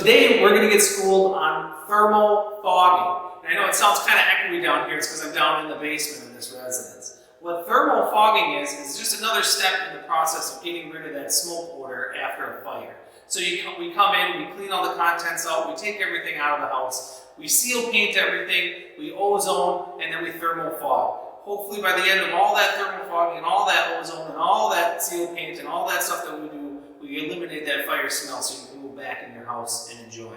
today we're going to get schooled on thermal fogging. And I know it sounds kind of echoey down here. It's because I'm down in the basement of this residence. What thermal fogging is just another step in the process of getting rid of that smoke odor after a fire. So we come in, we clean all the contents out, we take everything out of the house, we seal paint everything, we ozone, and then we thermal fog. Hopefully by the end of all that thermal fogging and all that ozone and all that seal paint and all that stuff that we do, we eliminate that fire smell so you can move back in your house and enjoy.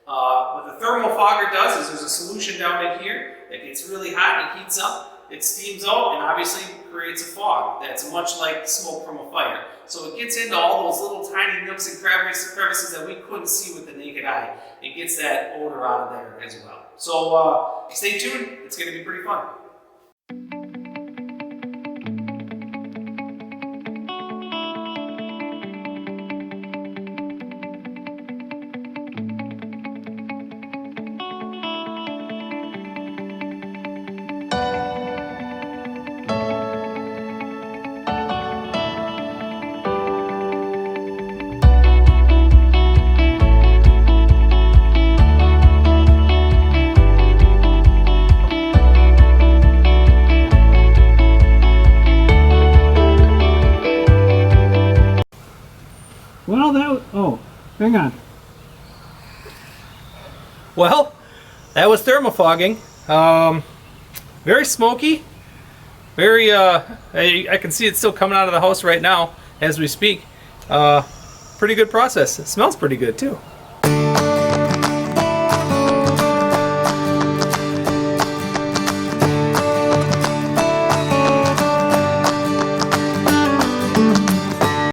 What the thermal fogger does is there's a solution down in here that gets really hot and heats up. It steams out and obviously creates a fog that's much like smoke from a fire. So it gets into all those little tiny nooks and crevices that we couldn't see with the naked eye. It gets that odor out of there as well. So stay tuned, it's going to be pretty fun. Hang on. Well, that was thermal fogging. Very smoky. Very, I can see it still coming out of the house right now as we speak. Pretty good process. It smells pretty good too.